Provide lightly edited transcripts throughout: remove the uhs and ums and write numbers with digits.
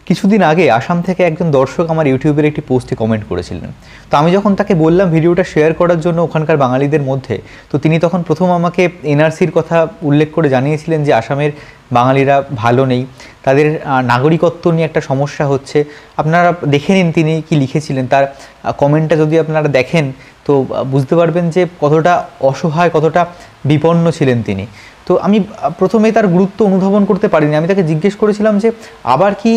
কিছুদিন আগে আসাম থেকে একজন দর্শক আমার ইউটিউবের একটি পোস্টে কমেন্ট করেছিলেন। তো আমি যখন তাকে বললাম ভিডিওটা শেয়ার করার জন্য ওখানকার বাঙালিদের মধ্যে, তো তিনি তখন প্রথম আমাকে এনআরসির কথা উল্লেখ করে জানিয়েছিলেন যে আসামের বাঙালিরা ভালো নেই, তাদের নাগরিকত্ব নিয়ে একটা সমস্যা হচ্ছে। আপনারা দেখে নিন তিনি কি লিখেছিলেন, তার কমেন্টটা যদি আপনারা দেখেন তো বুঝতে পারবেন যে কতটা অসহায়, কতটা বিপন্ন ছিলেন তিনি। তো আমি প্রথমে তার গুরুত্ব অনুধাবন করতে পারিনি। আমি তাকে জিজ্ঞেস করেছিলাম যে আবার কি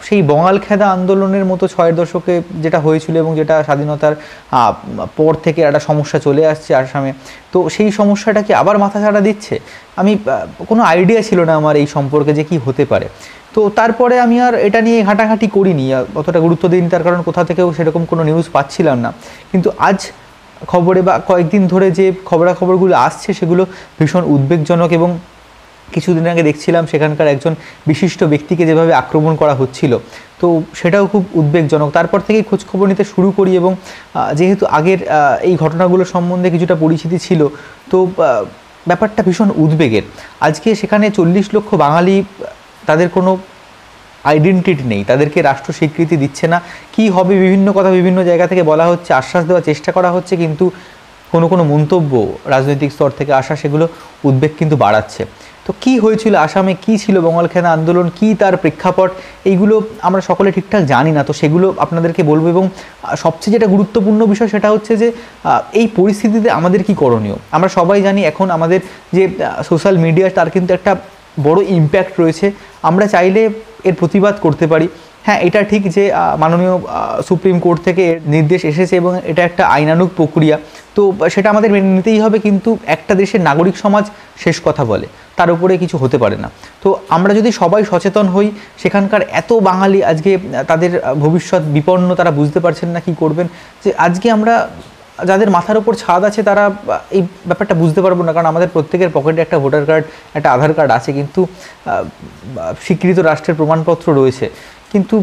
সেই বঙালখেদা আন্দোলনের মতো ৬-এর দশকে যেটা হয়েছিল এবং যেটা স্বাধীনতার পর থেকে একটা সমস্যা চলে আসছে আসামে, তো সেই সমস্যাটা কি আবার মাথাচাড়া দিচ্ছে? আমি কোনো আইডিয়া ছিল না আমার এই সম্পর্কে যে কি হতে পারে। তো তারপরে আমি আর এটা নিয়ে ঘাটাঘাটি করিনি, অতটা গুরুত্ব দিইনি, তার কারণ কোথা থেকেও সেরকম কোনো নিউজ পাচ্ছিলাম না। কিন্তু আজ খবরে বা কয়েকদিন ধরে যে খবরাখবরগুলো আসছে সেগুলো ভীষণ উদ্বেগজনক। এবং কিছুদিন আগে দেখছিলাম সেখানকার একজন বিশিষ্ট ব্যক্তিকে যেভাবে আক্রমণ করা হচ্ছিল, তো সেটাও খুব উদ্বেগজনক। তারপর থেকেই খোঁজখবর নিতে শুরু করি এবং যেহেতু আগের এই ঘটনাগুলো সম্বন্ধে কিছুটা পরিচিতি ছিল, তো ব্যাপারটা ভীষণ উদ্বেগের। আজকে সেখানে ৪০ লক্ষ বাঙালি, তাদের কোনো আইডেন্টিটি নেই, তাদেরকে রাষ্ট্র স্বীকৃতি দিচ্ছে না। কি হবে বিভিন্ন কথা বিভিন্ন জায়গা থেকে বলা হচ্ছে, আশ্বাস দেওয়ার চেষ্টা করা হচ্ছে, কিন্তু কোনো মন্তব্য রাজনৈতিক স্তর থেকে আসা সেগুলো উদ্বেগ কিন্তু বাড়াচ্ছে। তো কি হয়েছিল আসামে, কি ছিল বঙালখেদা আন্দোলন, কি তার প্রেক্ষাপট, এইগুলো আমরা সকলে ঠিকঠাক জানি না। তো সেগুলো আপনাদেরকে বলবো। এবং সবচেয়ে যেটা গুরুত্বপূর্ণ বিষয় সেটা হচ্ছে যে এই পরিস্থিতিতে আমাদের কি করণীয়। আমরা সবাই জানি এখন আমাদের যে সোশ্যাল মিডিয়া, তার কিন্তু একটা বড় ইম্প্যাক্ট রয়েছে। আমরা চাইলে এর প্রতিবাদ করতে পারি। হ্যাঁ, এটা ঠিক যে মাননীয় সুপ্রিম কোর্ট থেকে নির্দেশ এসেছে এবং এটা একটা আইনানুগ প্রক্রিয়া, তো সেটা আমাদের মেনে নিতেই হবে। কিন্তু একটা দেশের নাগরিক সমাজ শেষ কথা বলে, তার উপরে কিছু হতে পারে না। তো আমরা যদি সবাই সচেতন হই, সেখানকার এত বাঙালি আজকে তাদের ভবিষ্যৎ বিপন্ন, তারা বুঝতে পারছেন না কি করবেন। যে আজকে আমরা যাদের মাথার উপর ছাদ আছে তারা এই ব্যাপারটা বুঝতে পারবো না, কারণ আমাদের প্রত্যেকের পকেটে একটা ভোটার কার্ড, একটা আধার কার্ড আছে, কিন্তু স্বীকৃত রাষ্ট্রের প্রমাণপত্র রয়েছে। কিন্তু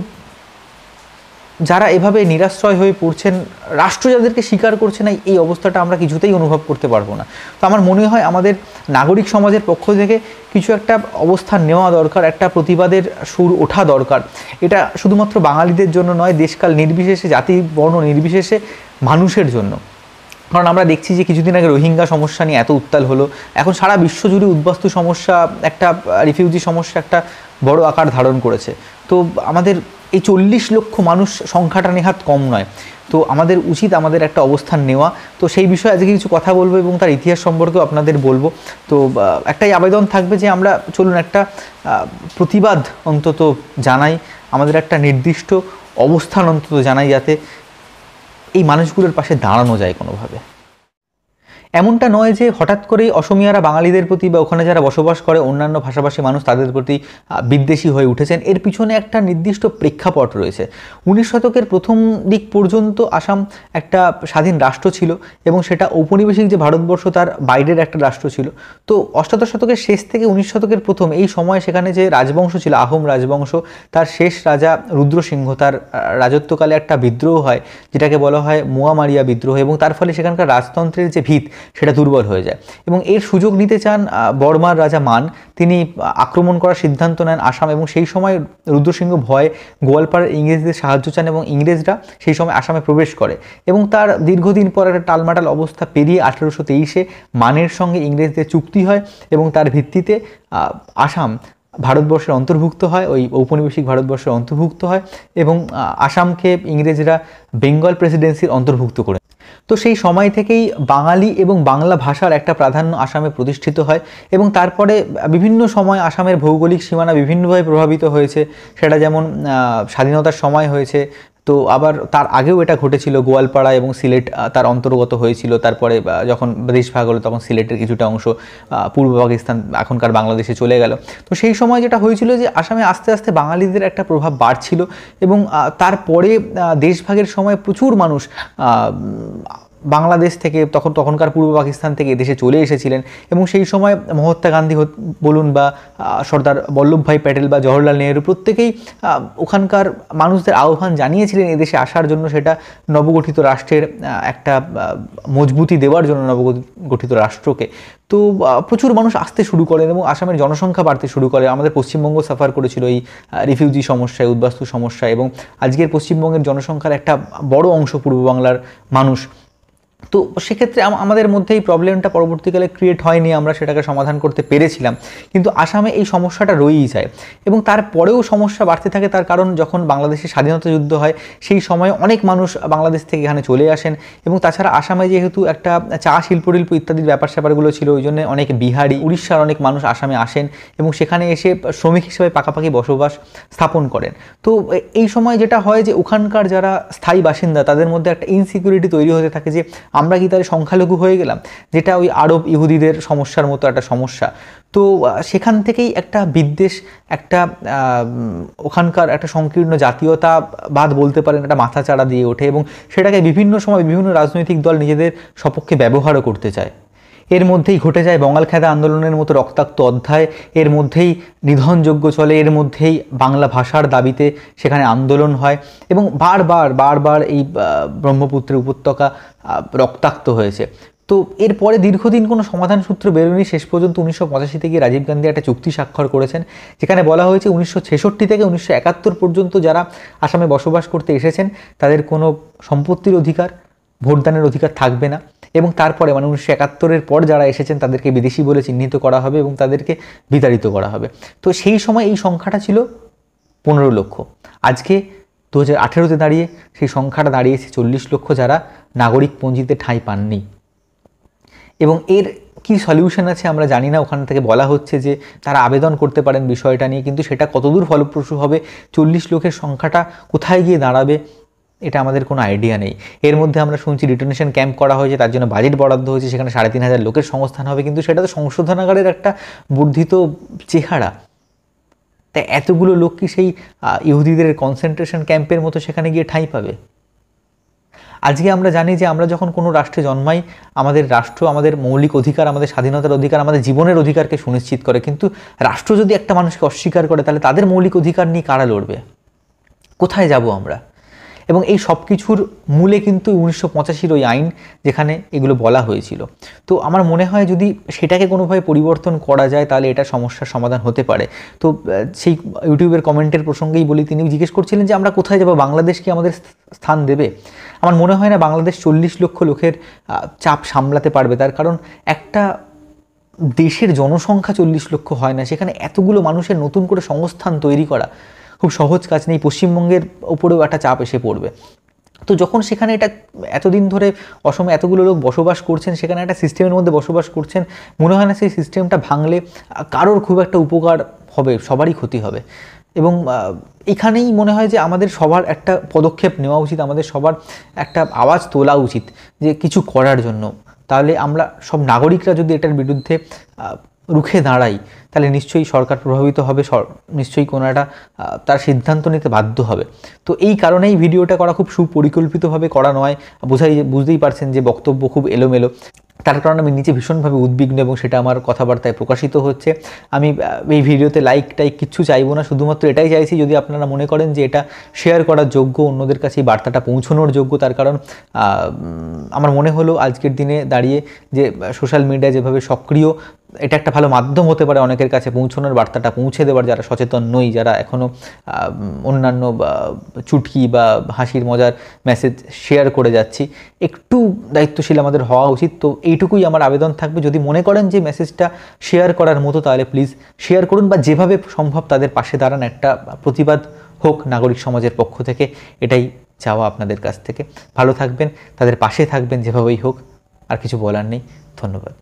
যারা এভাবে নিরাশ্রয় হয়ে পড়ছেন, রাষ্ট্র যাদেরকে স্বীকার করছে না, এই অবস্থাটা আমরা কিছুতেই অনুভব করতে পারবো না। তো আমার মনে হয় আমাদের নাগরিক সমাজের পক্ষ থেকে কিছু একটা অবস্থান নেওয়া দরকার, একটা প্রতিবাদের সুর ওঠা দরকার। এটা শুধুমাত্র বাঙালিদের জন্য নয়, দেশকাল নির্বিশেষে, জাতি বর্ণ নির্বিশেষে মানুষের জন্য। কারণ আমরা দেখছি যে কিছুদিন আগে রোহিঙ্গা সমস্যা নিয়ে এত উত্তাল হলো, এখন সারা বিশ্বজুড়ে উদ্বাস্তু সমস্যা, একটা রিফিউজি সমস্যা একটা বড় আকার ধারণ করেছে। তো আমাদের এই ৪০ লক্ষ মানুষ সংখ্যাটা নেহাত কম নয়। তো আমাদের উচিত আমাদের একটা অবস্থান নেওয়া। তো সেই বিষয়ে আজকে কিছু কথা বলবো এবং তার ইতিহাস সম্পর্কেও আপনাদের বলবো। তো একটাই আবেদন থাকবে যে আমরা চলুন একটা প্রতিবাদ অন্তত জানাই, আমাদের একটা নির্দিষ্ট অবস্থান অন্তত জানাই, যাতে এই মানুষগুলোর পাশে দাঁড়ানো যায় কোনোভাবে। এমনটা নয় যে হঠাৎ করেই অসমিয়ারা বাঙালিদের প্রতি বা ওখানে যারা বসবাস করে অন্যান্য ভাষাভাষী মানুষ তাদের প্রতি বিদ্বেষী হয়ে উঠেছেন। এর পিছনে একটা নির্দিষ্ট প্রেক্ষাপট রয়েছে। ১৯ শতকের প্রথম দিক পর্যন্ত আসাম একটা স্বাধীন রাষ্ট্র ছিল এবং সেটা ঔপনিবেশিক যে ভারতবর্ষ তার বাইরের একটা রাষ্ট্র ছিল। তো অষ্টাদশ শতকের শেষ থেকে ১৯ শতকের প্রথম এই সময় সেখানে যে রাজবংশ ছিল, আহোম রাজবংশ, তার শেষ রাজা রুদ্রসিংহ, তার রাজত্বকালে একটা বিদ্রোহ হয় যেটাকে বলা হয় মুয়ামারিয়া বিদ্রোহ, এবং তার ফলে সেখানকার রাজতন্ত্রের যে ভিত সেটা দুর্বল হয়ে যায়। এবং এর সুযোগ নিতে চান বর্মার রাজা মান, তিনি আক্রমণ করার সিদ্ধান্ত নেন আসাম। এবং সেই সময় রুদ্রসিংহ ভয়ে গোয়ালপাড়ার ইংরেজদের সাহায্য চান এবং ইংরেজরা সেই সময় আসামে প্রবেশ করে। এবং তার দীর্ঘদিন পর একটা টালমাটাল অবস্থা পেরিয়ে ১৮২৩-এ মানের সঙ্গে ইংরেজদের চুক্তি হয় এবং তার ভিত্তিতে আসাম ভারতবর্ষের অন্তর্ভুক্ত হয়, ওই ঔপনিবেশিক ভারতবর্ষের অন্তর্ভুক্ত হয় এবং আসামকে ইংরেজরা বেঙ্গল প্রেসিডেন্সির অন্তর্ভুক্ত করে। তো সেই সময় থেকেই বাঙালি এবং বাংলা ভাষার একটা প্রাধান্য আসামে প্রতিষ্ঠিত হয়। এবং তারপরে বিভিন্ন সময় আসামের ভৌগোলিক সীমানা বিভিন্নভাবে প্রভাবিত হয়েছে। সেটা যেমন স্বাধীনতার সময় হয়েছে, তো আবার তার আগেও এটা ঘটেছিল, গোয়ালপাড়া এবং সিলেট তার অন্তর্গত হয়েছিল। তারপরে যখন দেশ ভাগ হলো তখন সিলেটের কিছুটা অংশ পূর্ব পাকিস্তান, এখনকার বাংলাদেশে চলে গেল। তো সেই সময় যেটা হয়েছিল যে আসামে আস্তে আস্তে বাঙালিদের একটা প্রভাব বাড়ছিল এবং তারপরে দেশভাগের সময় প্রচুর মানুষ বাংলাদেশ থেকে তখনকার পূর্ব পাকিস্তান থেকে এদেশে চলে এসেছিলেন এবং সেই সময় মহাত্মা গান্ধী বলুন বা সর্দার বল্লভভাই প্যাটেল বা জওহরলাল নেহরু প্রত্যেকেই ওখানকার মানুষদের আহ্বান জানিয়েছিলেন এদেশে আসার জন্য, সেটা নবগঠিত রাষ্ট্রের একটা মজবুতি দেওয়ার জন্য নবগঠিত রাষ্ট্রকে। তো প্রচুর মানুষ আসতে শুরু করেন এবং আসামের জনসংখ্যা বাড়তে শুরু করে। আমাদের পশ্চিমবঙ্গ সাফার করেছিল এই রিফিউজি সমস্যায়, উদ্বাস্তু সমস্যায়, এবং আজকের পশ্চিমবঙ্গের জনসংখ্যার একটা বড় অংশ পূর্ব বাংলার মানুষ। তো সেক্ষেত্রে আমাদের মধ্যে এই প্রবলেমটা পরবর্তীকালে ক্রিয়েট হয়নি, আমরা সেটাকে সমাধান করতে পেরেছিলাম, কিন্তু আসামে এই সমস্যাটা রয়েই যায় এবং তারপরেও সমস্যা বাড়তে থাকে। তার কারণ যখন বাংলাদেশের স্বাধীনতা যুদ্ধ হয় সেই সময় অনেক মানুষ বাংলাদেশ থেকে এখানে চলে আসেন এবং তাছাড়া আসামে যেহেতু একটা চা শিল্প ইত্যাদির ব্যাপার স্যাপারগুলো ছিল, ওই জন্য অনেক বিহারি, উড়িষ্যার অনেক মানুষ আসামে আসেন এবং সেখানে এসে শ্রমিক হিসেবে পাকাপাকি বসবাস স্থাপন করেন। তো এই সময় যেটা হয় যে ওখানকার যারা স্থায়ী বাসিন্দা তাদের মধ্যে একটা ইনসিকিউরিটি তৈরি হতে থাকে যে আমরা কি তার সংখ্যালঘু হয়ে গেলাম, যেটা ওই আরব ইহুদিদের সমস্যার মতো একটা সমস্যা। তো সেখান থেকেই একটা বিদ্বেষ, একটা ওখানকার একটা সংকীর্ণ জাতীয়তাবাদ বলতে পারেন, একটা মাথাচাড়া দিয়ে ওঠে এবং সেটাকে বিভিন্ন সময় বিভিন্ন রাজনৈতিক দল নিজেদের সপক্ষে ব্যবহারও করতে চায়। এর মধ্যেই ঘটে যায় বঙ্গালখ্যাদা আন্দোলনের মতো রক্তাক্ত অধ্যায়, এর মধ্যেই নিধনযজ্ঞ চলে, এর মধ্যেই বাংলা ভাষার দাবিতে সেখানে আন্দোলন হয় এবং বারবার এই ব্রহ্মপুত্রের উপত্যকা রক্তাক্ত হয়েছে। তো এরপরে দীর্ঘদিন কোনো সমাধান সূত্র বেরোয়নি। শেষ পর্যন্ত 1985 থেকে রাজীব গান্ধী একটা চুক্তি স্বাক্ষর করেছেন, যেখানে বলা হয়েছে 1966 থেকে 1971 পর্যন্ত যারা আসামে বসবাস করতে এসেছেন তাদের কোনো সম্পত্তির অধিকার, ভোটদানের অধিকার থাকবে না এবং তারপরে 1971-এর পর যারা এসেছেন তাদেরকে বিদেশি বলে চিহ্নিত করা হবে এবং তাদেরকে বিতাড়িত করা হবে। তো সেই সময় এই সংখ্যাটা ছিল 15 লক্ষ। আজকে 2018-তে দাঁড়িয়ে সেই সংখ্যাটা দাঁড়িয়েছে 40 লক্ষ, যারা নাগরিক পঞ্জিতে ঠাঁই পাননি। এবং এর কি সলিউশন আছে আমরা জানি না। ওখান থেকে বলা হচ্ছে যে তারা আবেদন করতে পারেন বিষয়টা নিয়ে, কিন্তু সেটা কতদূর ফলপ্রসূ হবে, 40 লক্ষের সংখ্যাটা কোথায় গিয়ে দাঁড়াবে, এটা আমাদের কোনো আইডিয়া নেই। এর মধ্যে আমরা শুনছি রিটেনশন ক্যাম্প করা হয়েছে, তার জন্য বাজেট বরাদ্দ হয়েছে, সেখানে 3,500 লোকের সংস্থান হবে, কিন্তু সেটা তো সংশোধনাগারের একটা বর্ধিত চেহারা। তাই এতগুলো লোক কি সেই ইহুদিদের কনসেন্ট্রেশন ক্যাম্পের মতো সেখানে গিয়ে ঠাঁই পাবে? আজকে আমরা জানি যে আমরা যখন কোনো রাষ্ট্রে জন্মাই, আমাদের রাষ্ট্র আমাদের মৌলিক অধিকার, আমাদের স্বাধীনতার অধিকার, আমাদের জীবনের অধিকারকে সুনিশ্চিত করে, কিন্তু রাষ্ট্র যদি একটা মানুষকে অস্বীকার করে তাহলে তাদের মৌলিক অধিকার নিয়ে কারা লড়বে? কোথায় যাব আমরা? এবং এই সব কিছুর মূলে কিন্তু 1985-র ওই আইন, যেখানে এগুলো বলা হয়েছিল। তো আমার মনে হয় যদি সেটাকে কোনোভাবে পরিবর্তন করা যায় তাহলে এটা সমস্যার সমাধান হতে পারে। তো সেই ইউটিউবের কমেন্টের প্রসঙ্গেই বলি, তিনি জিজ্ঞেস করছিলেন যে আমরা কোথায় যাব, বাংলাদেশ কি আমাদের স্থান দেবে? আমার মনে হয় না বাংলাদেশ 40 লক্ষ লোকের চাপ সামলাতে পারবে। তার কারণ একটা দেশের জনসংখ্যা 40 লক্ষ হয় না, সেখানে এতগুলো মানুষের নতুন করে সংস্থান তৈরি করা খুব সহজ কাজ নেই। পশ্চিমবঙ্গের ওপরেও একটা চাপ এসে পড়বে। তো যখন সেখানে এটা এতদিন ধরে অসমে এতগুলো লোক বসবাস করছেন, সেখানে একটা সিস্টেমের মধ্যে বসবাস করছেন, মনে হয় না সেই সিস্টেমটা ভাঙলে কারোর খুব একটা উপকার হবে, সবারই ক্ষতি হবে। এবং এখানেই মনে হয় যে আমাদের সবার একটা পদক্ষেপ নেওয়া উচিত, আমাদের সবার একটা আওয়াজ তোলা উচিত যে কিছু করার জন্য। তাহলে আমরা সব নাগরিকরা যদি এটার বিরুদ্ধে রুখে দাঁড়াই তাহলে নিশ্চয়ই সরকার প্রভাবিত হবে, নিশ্চয়ই কোনো একটা তার সিদ্ধান্ত নিতে বাধ্য হবে। তো এই কারণেই ভিডিওটা করা খুব সুপরিকল্পিতভাবে করা নয়, বুঝতেই পারছেন যে বক্তব্য খুব এলোমেলো। তার কারণে আমি নিজে ভীষণভাবে উদ্বিগ্ন এবং সেটা আমার কথাবার্তায় প্রকাশিত হচ্ছে। আমি এই ভিডিওতে লাইক কিচ্ছু চাইবো না, শুধুমাত্র এটাই চাইছি যদি আপনারা মনে করেন যে এটা শেয়ার করার যোগ্য, অন্যদের কাছে এই বার্তাটা পৌঁছানোর যোগ্য। তার কারণ আমার মনে হলো আজকের দিনে দাঁড়িয়ে যে সোশ্যাল মিডিয়া যেভাবে সক্রিয়, এটা একটা ভালো মাধ্যম হতে পারে অনেকের কাছে পৌঁছানোর, বার্তাটা পৌঁছে দেওয়ার, যারা সচেতন নই, যারা এখনও অন্যান্য চুটকি বা হাসির মজার মেসেজ শেয়ার করে যাচ্ছি। একটু দায়িত্বশীল আমাদের হওয়া উচিত। তো এইটুকুই আমার আবেদন থাকবে, যদি মনে করেন যে মেসেজটা শেয়ার করার মতো তাহলে প্লিজ শেয়ার করুন, বা যেভাবে সম্ভব তাদের পাশে দাঁড়ান, একটা প্রতিবাদ হোক নাগরিক সমাজের পক্ষ থেকে, এটাই চাওয়া আপনাদের কাছ থেকে। ভালো থাকবেন, তাদের পাশে থাকবেন যেভাবেই হোক, আর কিছু বলার নেই। ধন্যবাদ।